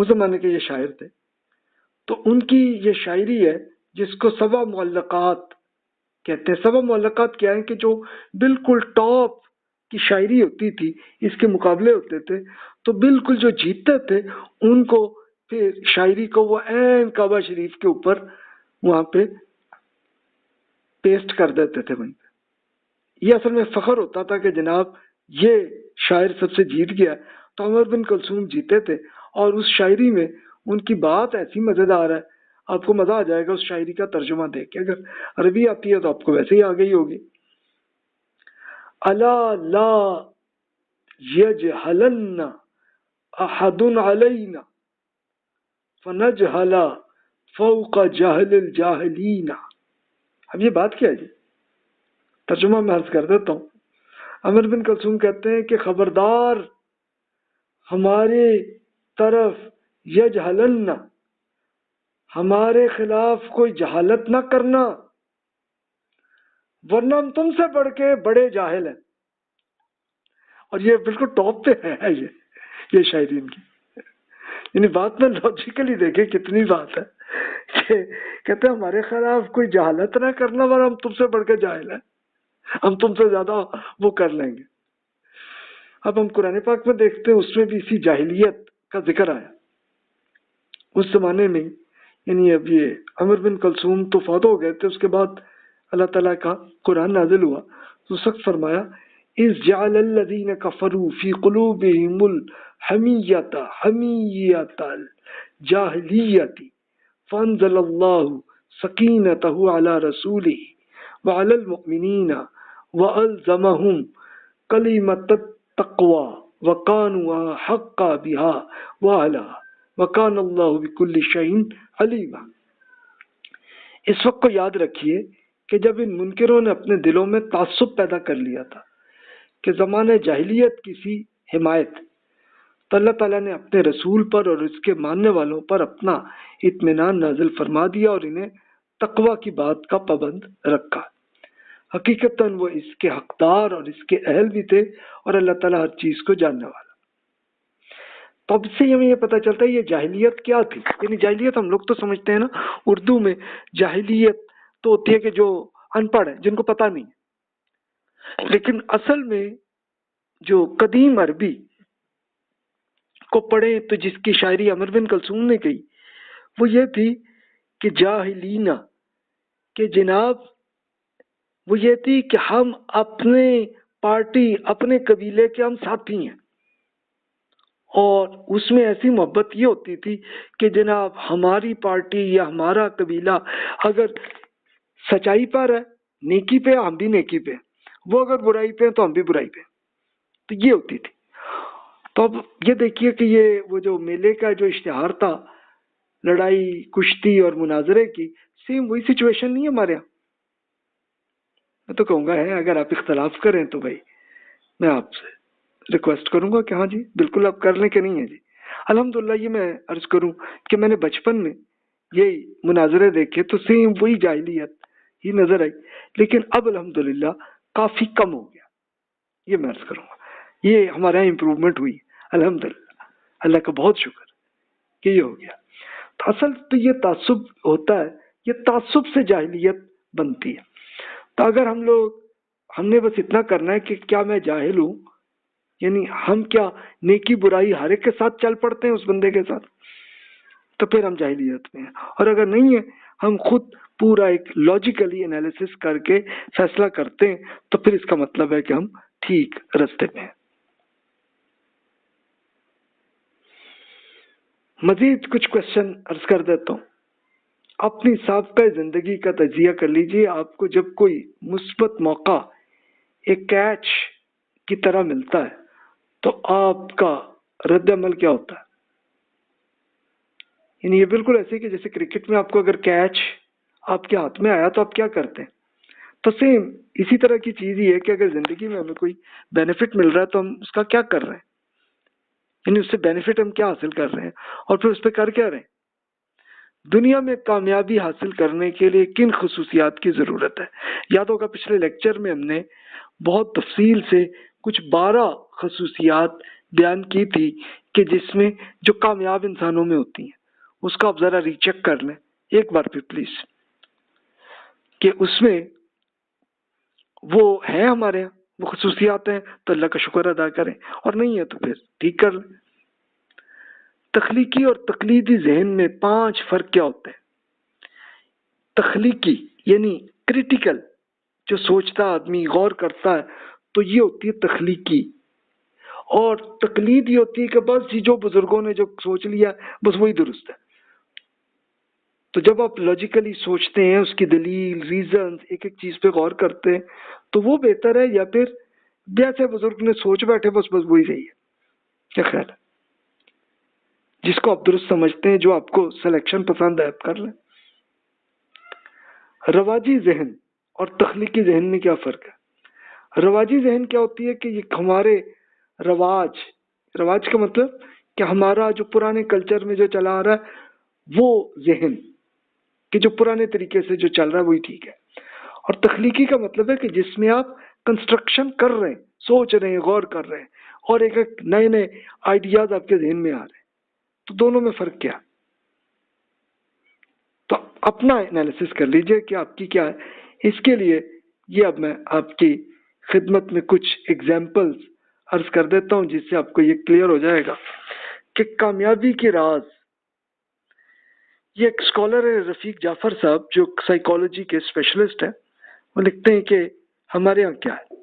اس زمانے کے یہ شاعر تھے، تو ان کی یہ شاعری ہے جس کو سبع معلقات کہتے ہیں۔ سبع معلقات کیا ہے کہ جو بالکل ٹاپ کی شاعری ہوتی تھی، اس کے مقابلے ہوتے تھے، تو بالکل جو جیتتے تھے ان کو پھر شاعری کو وہ عین کعبہ شریف کے اوپر وہاں پہ پیسٹ کر دیتے تھے وہیں پہ۔ یہ اصل میں فخر ہوتا تھا کہ جناب یہ شاعر سب سے جیت گیا، تو عمر بن کلثوم جیتے تھے، اور اس شاعری میں ان کی بات ایسی مزیدار ہے، آپ کو مزہ آ جائے گا اس شاعری کا ترجمہ دیکھ کے۔ اگر عربی آتی ہے تو آپ کو ویسے ہی آ گئی ہوگی۔ الا لا یجہلن احد علینا فنجہل فوق جہل الجاہلین۔ اب یہ بات کیا ہے جی؟ ترجمہ میں عرض کر دیتا ہوں۔ عمر بن کلثوم کہتے ہیں کہ خبردار ہمارے طرف یجہلن، ہمارے خلاف کوئی جہالت نہ کرنا، ورنہ ہم تم سے بڑھ کے بڑے جاہل ہیں۔ اور یہ بالکل ٹاپ پہ ہے یہ شاعری ان کی، یعنی بات میں لاجیکلی دیکھیں کتنی بات ہے کہ کہتے ہیں ہمارے خلاف کوئی جہالت نہ کرنا، ورنہ ہم تم سے بڑھ کے جاہل ہیں، ہم تم سے زیادہ وہ کر لیں گے۔ اب ہم قرآن پاک میں دیکھتے ہیں، اس میں بھی اسی جاہلیت کا ذکر آیا اس زمانے میں، یعنی اب یہ عمر بن کلثوم تو فوت ہو گئے تھے، اس کے بعد اللہ تعالیٰ کا قرآن نازل ہوا تو سخت فرمایا اذ جعل الذین کفروا فی قلوبہم الحمیۃ حمیۃ الجاہلیۃ فانزل اللہ سکینتہ علی رسولہ وعلی المؤمنین والزمہم کلمۃ التقوی وکانوا حق بها واہلھا وکان اللہ بکل شیء علیما۔ اس وقت کو یاد رکھیے کہ جب ان منکروں نے اپنے دلوں میں تعصب پیدا کر لیا تھا کہ زمانہ جاہلیت کی سی حمایت، تو اللہ تعالیٰ نے اپنے رسول پر اور اس کے ماننے والوں پر اپنا اطمینان نازل فرما دیا اور انہیں تقوی کی بات کا پابند رکھا۔ حقیقتاً وہ اس کے حقدار اور اس کے اہل بھی تھے، اور اللہ تعالیٰ ہر چیز کو جاننے والا۔ تو اب سے ہمیں یہ پتہ چلتا ہے یہ جاہلیت کیا تھی۔ یعنی جاہلیت ہم لوگ تو سمجھتے ہیں نا، اردو میں جاہلیت تو ہوتی ہے کہ جو ان پڑھ ہے، جن کو پتہ نہیں ہے، لیکن اصل میں جو قدیم عربی کو پڑھیں تو جس کی شاعری عمر بن کلثوم نے کہی وہ یہ تھی کہ جاہلینا، کہ جناب وہ یہ تھی کہ ہم اپنے پارٹی اپنے قبیلے کے ہم ساتھی ہیں، اور اس میں ایسی محبت یہ ہوتی تھی کہ جناب ہماری پارٹی یا ہمارا قبیلہ اگر سچائی پر ہے، نیکی پہ، ہم بھی نیکی پہ، وہ اگر برائی پہ تو ہم بھی برائی پہ، تو یہ ہوتی تھی۔ تو اب یہ دیکھیے کہ یہ وہ جو میلے کا جو اشتہار تھا لڑائی کشتی اور مناظرے کی، سیم وہی سچویشن نہیں ہے ہمارے یہاں۔ میں تو کہوں گا ہے، اگر آپ اختلاف کریں تو بھائی میں آپ سے ریکویسٹ کروں گا کہ ہاں جی بالکل آپ کر لیں کہ نہیں ہے جی۔ الحمدللہ یہ میں عرض کروں کہ میں نے بچپن میں یہی مناظرے دیکھے تو سیم وہی جاہلیت ہی نظر آئی، لیکن اب الحمدللہ کافی کم ہو گیا، یہ میں عرض کروں گا، یہ ہمارے یہاں امپروومنٹ ہوئی الحمدللہ، اللہ کا بہت شکر کہ یہ ہو گیا۔ تو اصل تو یہ تعصب ہوتا ہے، یہ تعصب سے جاہلیت بنتی ہے۔ تو اگر ہم نے بس اتنا کرنا ہے کہ کیا میں جاہل ہوں، یعنی ہم کیا نیکی برائی ہر ایک کے ساتھ چل پڑتے ہیں اس بندے کے ساتھ، تو پھر ہم جاہلیت میں ہیں۔ اور اگر نہیں ہے، ہم خود پورا ایک لاجیکلی انالیسس کر کے فیصلہ کرتے ہیں، تو پھر اس کا مطلب ہے کہ ہم ٹھیک رستے میں ہیں۔ مزید کچھ کوشچن عرض کر دیتا ہوں۔ اپنی سابقہ زندگی کا تجزیہ کر لیجئے، آپ کو جب کوئی مثبت موقع ایک کیچ کی طرح ملتا ہے تو آپ کا رد عمل کیا ہوتا ہے؟ یعنی یہ بالکل ایسے کہ جیسے کرکٹ میں آپ کو اگر کیچ آپ کے ہاتھ میں آیا تو آپ کیا کرتے ہیں، تو سیم اسی طرح کی چیز ہی ہے کہ اگر زندگی میں ہمیں کوئی بینیفٹ مل رہا ہے تو ہم اس کا کیا کر رہے ہیں، یعنی اس سے بینیفٹ ہم کیا حاصل کر رہے ہیں اور پھر اس پہ کر کیا رہے ہیں۔ دنیا میں کامیابی حاصل کرنے کے لیے کن خصوصیات کی ضرورت ہے؟ یاد ہوگا پچھلے لیکچر میں ہم نے بہت تفصیل سے کچھ 12 خصوصیات بیان کی تھی کہ جس میں جو کامیاب انسانوں میں ہوتی ہیں اس کا آپ ذرا ریچیک کر لیں ایک بار پھر پلیز، کہ اس میں وہ ہے ہمارے یہاں وہ خصوصیات ہیں تو اللہ کا شکر ادا کریں، اور نہیں ہے تو پھر ٹھیک کر لیں۔ تخلیقی اور تقلیدی ذہن میں 5 فرق کیا ہوتے ہیں؟ تخلیقی یعنی کریٹیکل، جو سوچتا آدمی غور کرتا ہے تو یہ ہوتی ہے تخلیقی، اور تقلید یہ ہوتی ہے کہ بس جو بزرگوں نے جو سوچ لیا بس وہی درست ہے۔ تو جب آپ لاجیکلی سوچتے ہیں، اس کی دلیل، ریزنز، ایک ایک چیز پہ غور کرتے ہیں تو وہ بہتر ہے، یا پھر جیسے بزرگ نے سوچ بیٹھے بس وہی صحیح ہے؟ کیا خیال ہے؟ جس کو آپ درست سمجھتے ہیں، جو آپ کو سلیکشن پسند ہے، آپ کر لیں۔ رواجی ذہن اور تخلیقی ذہن میں کیا فرق ہے؟ رواجی ذہن کیا ہوتی ہے کہ یہ ہمارے رواج کا مطلب کہ ہمارا جو پرانے کلچر میں جو چلا آ رہا ہے وہ ذہن، کہ جو پرانے طریقے سے جو چل رہا ہے وہی ٹھیک ہے۔ اور تخلیقی کا مطلب ہے کہ جس میں آپ کنسٹرکشن کر رہے ہیں، سوچ رہے ہیں، غور کر رہے ہیں، اور ایک ایک نئے نئے آئیڈیاز آپ کے ذہن میں آ رہے ہیں۔ تو دونوں میں فرق کیا؟ تو اپنا انالیسس کر لیجئے کہ آپ کی کیا ہے۔ اس کے لیے یہ اب میں آپ کی خدمت میں کچھ ایگزامپلز عرض کر دیتا ہوں جس سے آپ کو یہ کلیئر ہو جائے گا کہ کامیابی کے راز۔ یہ ایک اسکالر ہے رفیق جعفر صاحب، جو سائیکالوجی کے اسپیشلسٹ ہیں، وہ لکھتے ہیں کہ ہمارے ہاں کیا ہے